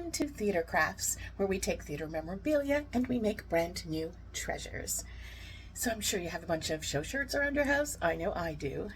Welcome to Theater Crafts, where we take theater memorabilia and we make brand new treasures. So I'm sure you have a bunch of show shirts around your house. I know I do.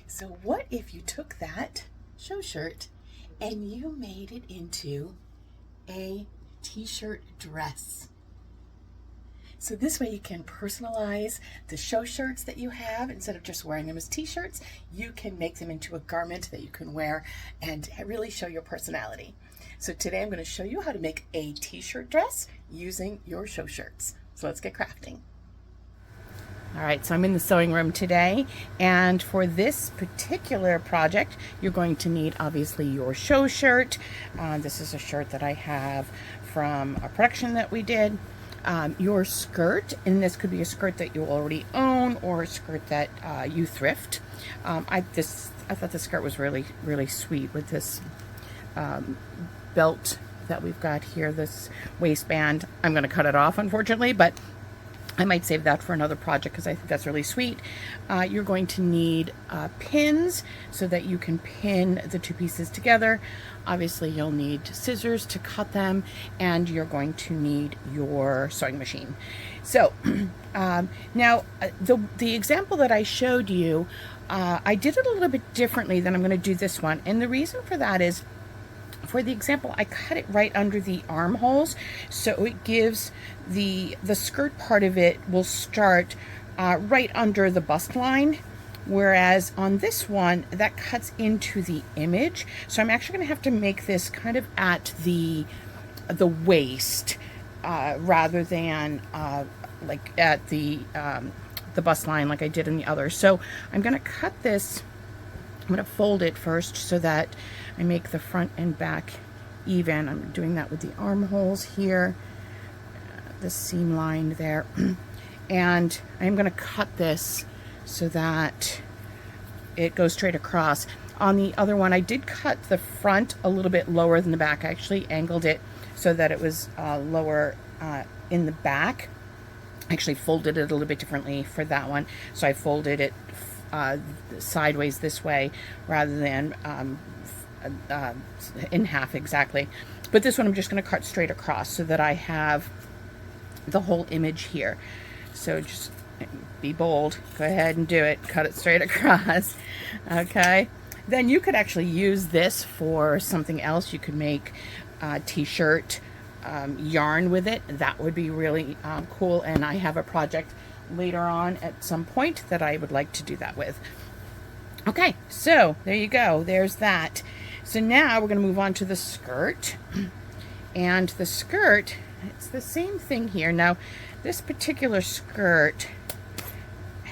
So what if you took that show shirt and you made it into a t-shirt dress? So this way you can personalize the show shirts that you have. Instead of just wearing them as t-shirts, you can make them into a garment that you can wear and really show your personality. So today I'm going to show you how to make a t-shirt dress using your show shirts. So let's get crafting. All right, so I'm in the sewing room today, and for this particular project, you're going to need obviously your show shirt. This is a shirt that I have from a production that we did. Your skirt, and this could be a skirt that you already own or a skirt that you thrift. I thought the skirt was really sweet with this belt that we've got here, this waistband. I'm going to cut it off, unfortunately, but I might save that for another project because I think that's really sweet. You're going to need pins so that you can pin the two pieces together. Obviously, you'll need scissors to cut them, and you're going to need your sewing machine. So now the example that I showed you, I did it a little bit differently than I'm going to do this one, and the reason for that is, for the example, I cut it right under the armholes, so it gives the skirt part of it will start right under the bust line, whereas on this one that cuts into the image. So I'm actually going to have to make this kind of at the waist rather than like at the bust line like I did in the other. So I'm going to cut this. I'm going to fold it first so that I make the front and back even. I'm doing that with the armholes here, the seam line there. And I'm going to cut this so that it goes straight across. On the other one, I did cut the front a little bit lower than the back. I actually angled it so that it was lower in the back. I actually folded it a little bit differently for that one. So I folded it sideways this way rather than in half exactly. But this one I'm just going to cut straight across so that I have the whole image here. So just be bold, go ahead and do it, cut it straight across. Okay, then you could actually use this for something else. You could make a t-shirt yarn with it. That would be really cool, and I have a project later on at some point that I would like to do that with. Okay, so there you go, there's that. So now we're going to move on to the skirt, and the skirt, it's the same thing here. Now this particular skirt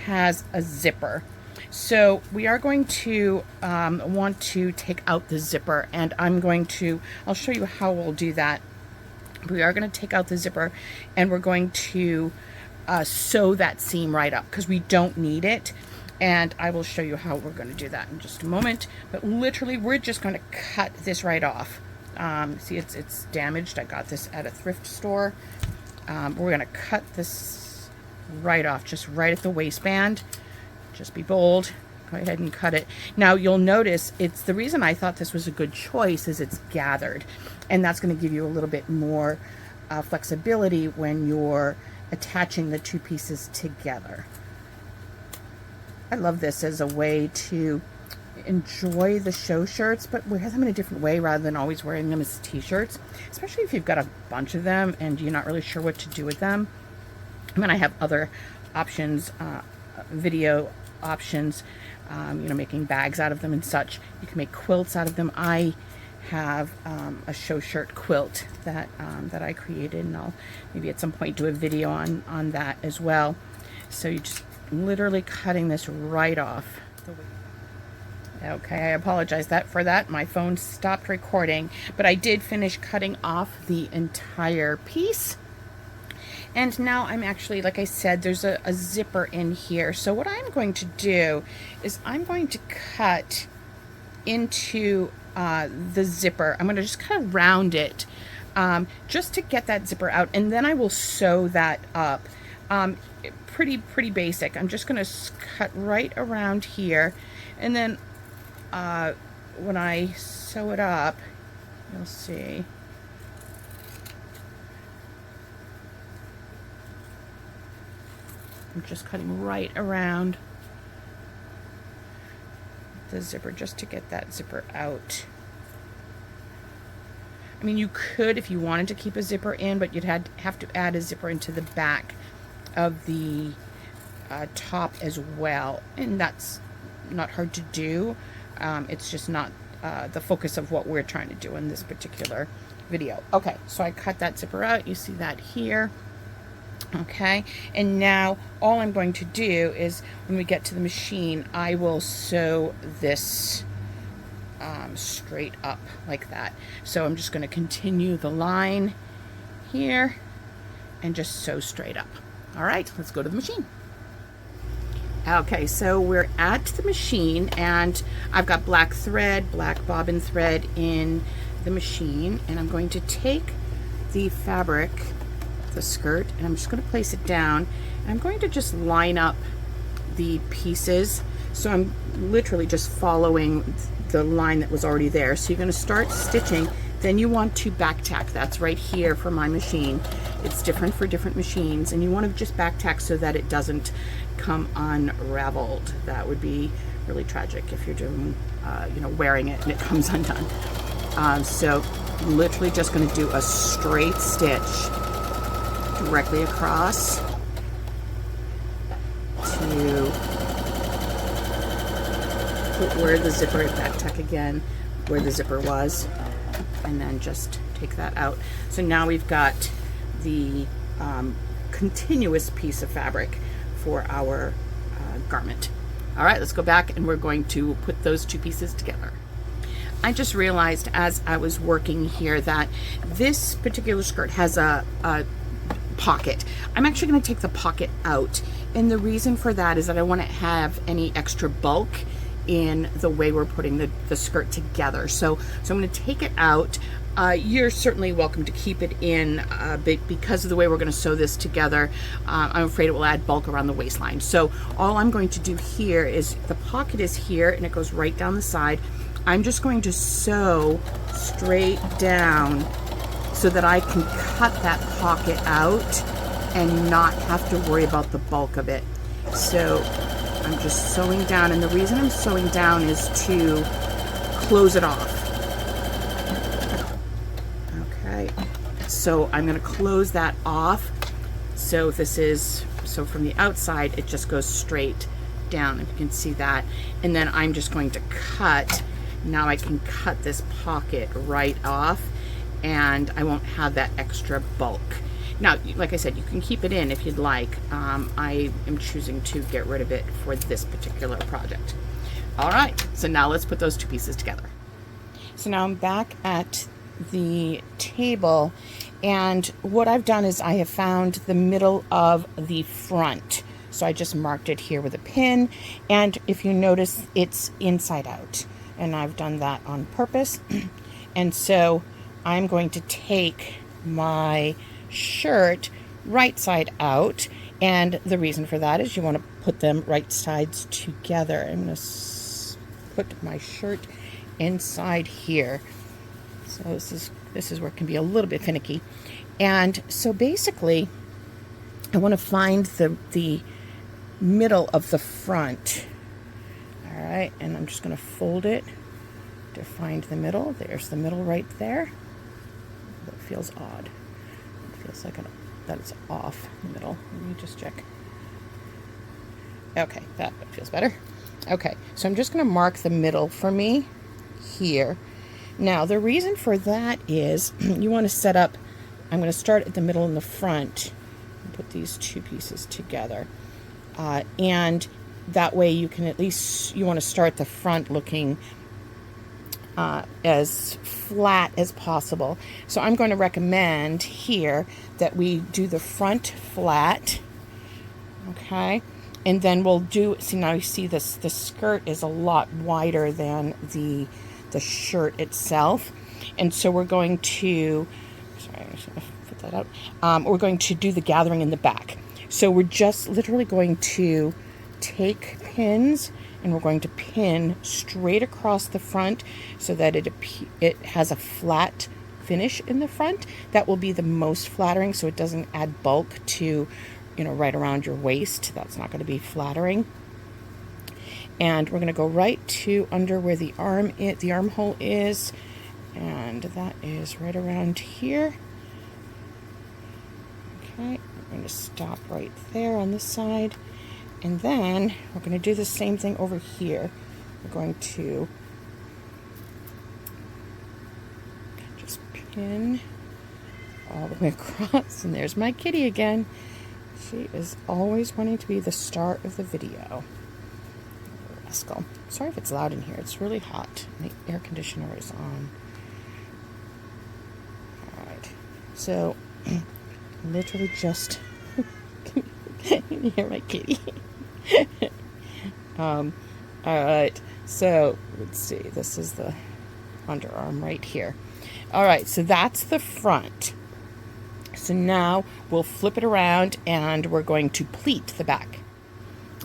has a zipper, so we are going to want to take out the zipper, and I'll show you how we'll do that. We are going to take out the zipper, and we're going to sew that seam right up because we don't need it, and I will show you how we're going to do that in just a moment. But literally we're just going to cut this right off. See, it's damaged. I got this at a thrift store. We're going to cut this right off, just right at the waistband. Just be bold, go ahead and cut it. Now you'll notice the reason I thought this was a good choice is it's gathered, and that's going to give you a little bit more flexibility when you're attaching the two pieces together. I love this as a way to enjoy the show shirts, but wear them in a different way rather than always wearing them as t-shirts, especially if you've got a bunch of them and you're not really sure what to do with them. I mean, I have other options, video options, making bags out of them and such. You can make quilts out of them. I have a show shirt quilt that I created, and I'll maybe at some point do a video on that as well. So you're just literally cutting this right off. Okay, I apologize for that. My phone stopped recording, but I did finish cutting off the entire piece. And now I'm actually, like I said, there's a zipper in here. So what I'm going to do is I'm going to cut into the zipper. I'm going to just kind of round it just to get that zipper out, and then I will sew that up. Pretty basic. I'm just going to cut right around here, and then when I sew it up, you'll see I'm just cutting right around the zipper just to get that zipper out. I mean, you could if you wanted to keep a zipper in, but you'd have to add a zipper into the back of the top as well, and that's not hard to do. It's just not the focus of what we're trying to do in this particular video. Okay, so I cut that zipper out. You see that here. Okay, and now all I'm going to do is when we get to the machine, I will sew this straight up like that. So I'm just going to continue the line here and just sew straight up. All right, let's go to the machine. Okay, so we're at the machine, and I've got black thread, black bobbin thread in the machine, and I'm going to take the fabric, the skirt, and I'm just going to place it down, and I'm going to just line up the pieces. So I'm literally just following the line that was already there. So you're going to start stitching, then you want to back tack. That's right here for my machine. It's different for different machines, and you want to just back tack so that it doesn't come unraveled. That would be really tragic if you're doing, you know, wearing it and it comes undone. So I'm literally just going to do a straight stitch directly across to put where the zipper, back tack again where the zipper was, and then just take that out. So now we've got the continuous piece of fabric for our garment. All right, let's go back and we're going to put those two pieces together. I just realized as I was working here that this particular skirt has a pocket. I'm actually going to take the pocket out, and the reason for that is that I want to have any extra bulk in the way we're putting the skirt together. So I'm going to take it out. You're certainly welcome to keep it in, but because of the way we're going to sew this together, I'm afraid it will add bulk around the waistline. So all I'm going to do here is, the pocket is here and it goes right down the side. I'm just going to sew straight down so that I can cut that pocket out and not have to worry about the bulk of it. So I'm just sewing down, and the reason I'm sewing down is to close it off. Okay, so I'm going to close that off. So so from the outside it just goes straight down, if you can see that, and then I'm just going to cut. Now I can cut this pocket right off, and I won't have that extra bulk. Now, like I said, you can keep it in if you'd like. I am choosing to get rid of it for this particular project. All right, so now let's put those two pieces together. So now I'm back at the table, and what I've done is I have found the middle of the front. So I just marked it here with a pin, and if you notice, it's inside out, and I've done that on purpose. And so I'm going to take my shirt right side out, and the reason for that is you want to put them right sides together. I'm going to put my shirt inside here. So this is where it can be a little bit finicky. And so basically I want to find the middle of the front. All right, and I'm just going to fold it to find the middle. There's the middle right there. That feels odd. It feels like that it's off the middle. Let me just check. Okay, that feels better. Okay, so I'm just going to mark the middle for me here. Now, the reason for that is you want to set up, I'm going to start at the middle and the front and put these two pieces together. And that way you can at least, you want to start the front looking as flat as possible. So I'm going to recommend here that we do the front flat, okay? And then we'll do, see now you see this, the skirt is a lot wider than the shirt itself. And so we're going to, sorry, I should have put that out. We're going to do the gathering in the back. So we're just literally going to take pins and we're going to pin straight across the front so that it has a flat finish in the front. That will be the most flattering so it doesn't add bulk to you know, right around your waist. That's not going to be flattering. And we're going to go right to under where the armhole is, and that is right around here. Okay, we're going to stop right there on this side, and then we're going to do the same thing over here. We're going to just pin all the way across, and there's my kitty again. She is always wanting to be the star of the video. Rascal. Sorry if it's loud in here. It's really hot. The air conditioner is on. Alright. So, literally just... Can you hear my kitty? Alright. So, let's see. This is the underarm right here. Alright, so that's the front. So now we'll flip it around and we're going to pleat the back.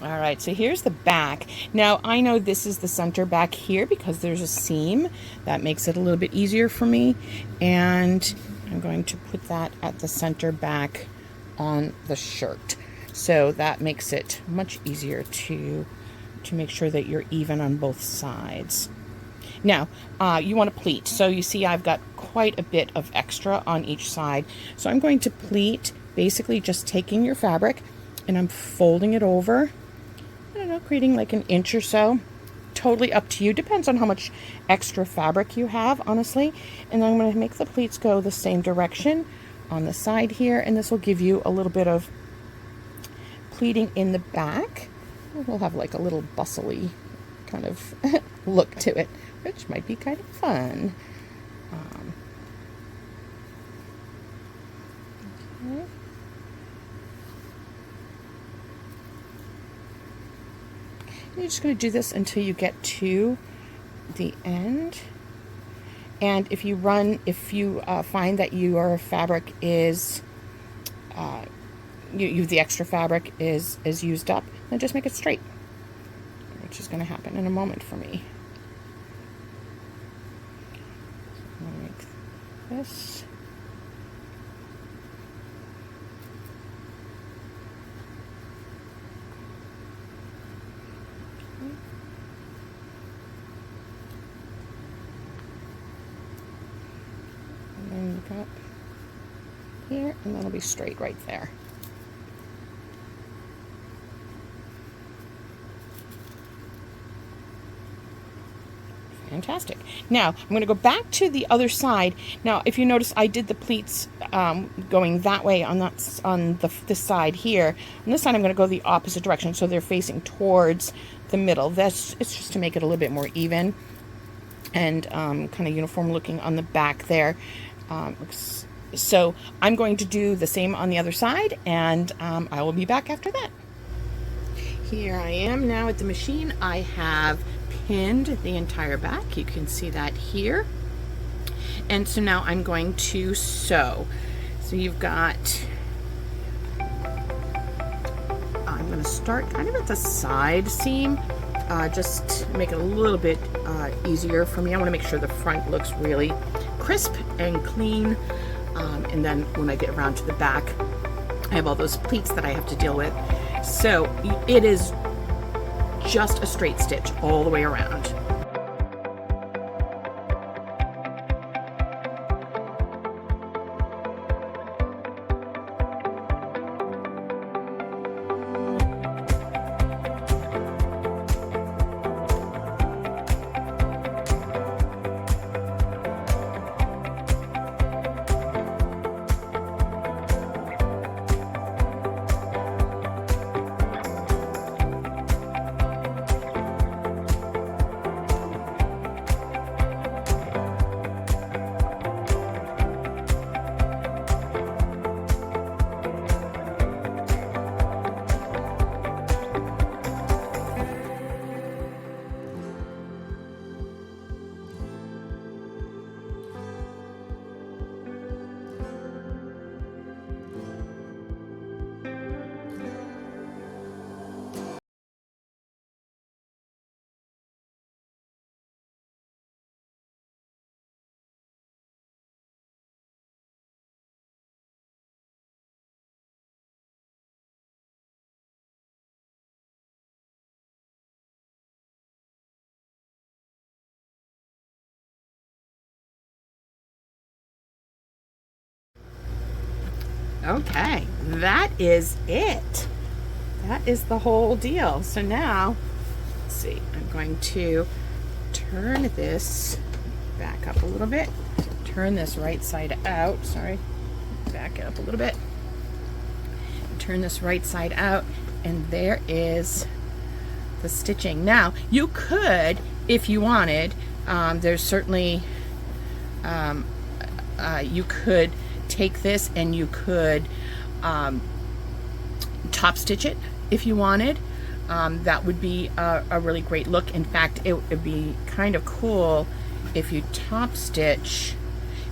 All right, so here's the back. Now, I know this is the center back here because there's a seam. That makes it a little bit easier for me. And I'm going to put that at the center back on the shirt. So that makes it much easier to make sure that you're even on both sides. Now, you want to pleat. So you see I've got quite a bit of extra on each side. So I'm going to pleat, basically just taking your fabric and I'm folding it over. I don't know, creating like an inch or so. Totally up to you. Depends on how much extra fabric you have, honestly. And then I'm going to make the pleats go the same direction on the side here. And this will give you a little bit of pleating in the back. We'll have like a little bustly kind of look to it, which might be kind of fun. Okay. You're just going to do this until you get to the end. And if you find that your fabric is, the extra fabric is used up, then just make it straight, which is going to happen in a moment for me. I'm going to make this. Up here, and that'll be straight right there. Fantastic. Now I'm going to go back to the other side. Now, if you notice, I did the pleats going that way on this side here. On this side, I'm going to go the opposite direction, so they're facing towards the middle. It's just to make it a little bit more even and kind of uniform looking on the back there. So I'm going to do the same on the other side, and I will be back after that. Here I am now at the machine. I have pinned the entire back. You can see that here. And so now I'm going to sew. So you've got, I'm going to start kind of at the side seam, just to make it a little bit easier for me. I want to make sure the front looks really crisp and clean, and then when I get around to the back, I have all those pleats that I have to deal with. So it is just a straight stitch all the way around. Okay, that is it. That is the whole deal. So now, let's see, I'm going to turn this back up a little bit. Turn this right side out. Sorry, back it up a little bit. Turn this right side out, and there is the stitching. Now, you could, if you wanted, there's certainly, you could take this and you could top stitch it if you wanted. That would be a really great look. In fact, it would be kind of cool if you top stitch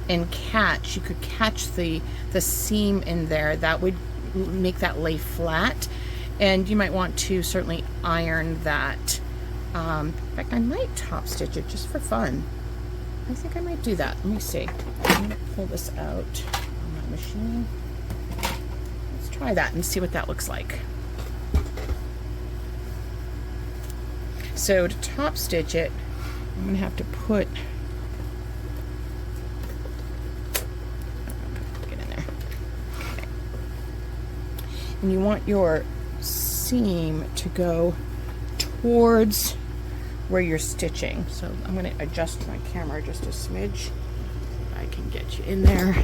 and catch, you could catch the seam in there. That would make that lay flat, and you might want to certainly iron that. In fact, I might top stitch it just for fun. I think I might do that. Let me see. I'm gonna pull this out on my machine. Let's try that and see what that looks like. So to top stitch it, I'm gonna have to put, get in there. Okay. And you want your seam to go towards where you're stitching. So I'm going to adjust my camera just a smidge. I can get you in there.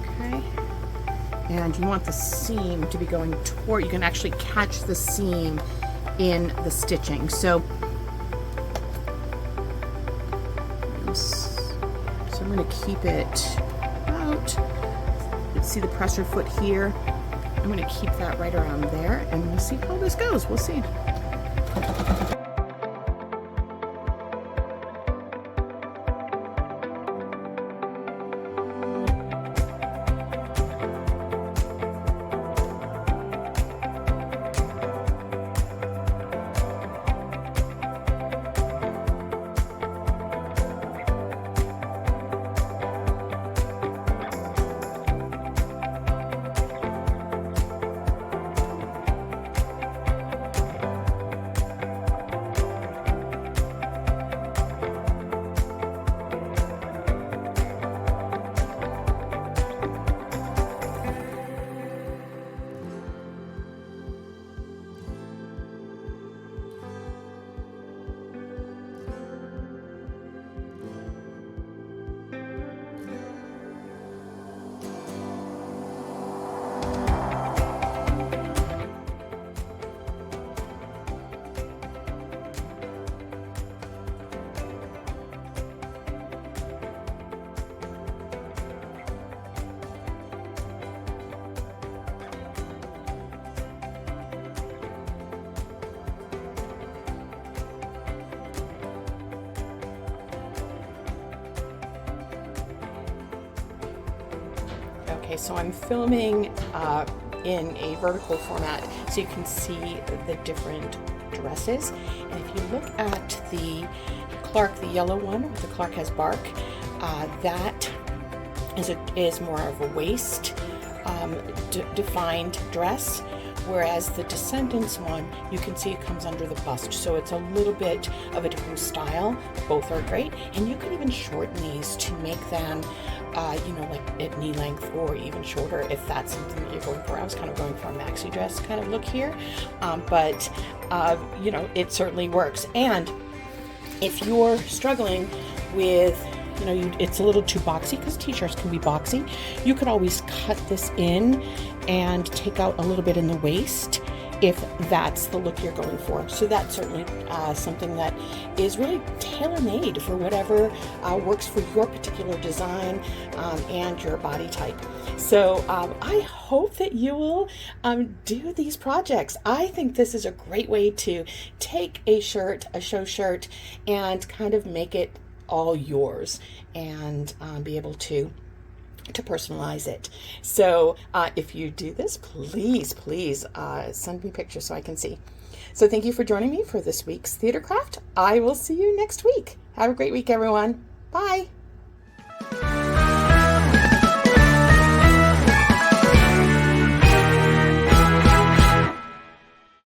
Okay. And you want the seam to be going toward, you can actually catch the seam in the stitching. So I'm going to keep it about, see the presser foot here. I'm going to keep that right around there, and we'll see how this goes. We'll see. Okay, so I'm filming in a vertical format so you can see the different dresses. And if you look at the Clark, the yellow one, the Clark has bark, that is more of a waist defined dress, whereas the Descendants one, you can see it comes under the bust, so it's a little bit of a different style. Both are great, and you can even shorten these to make them you know, like at knee length or even shorter if that's something that you're going for. I was kind of going for a maxi dress kind of look here, but you know, it certainly works. And if you're struggling with, you know, it's a little too boxy, because t-shirts can be boxy, you could always cut this in and take out a little bit in the waist if that's the look you're going for. So that's certainly something that is really tailor-made for whatever works for your particular design and your body type. So I hope that you will do these projects. I think this is a great way to take a shirt, a show shirt, and kind of make it all yours, and be able to personalize it. So if you do this, please send me pictures so I can see. So thank you for joining me for this week's Theater Craft. I will see you next week. Have a great week, everyone. Bye.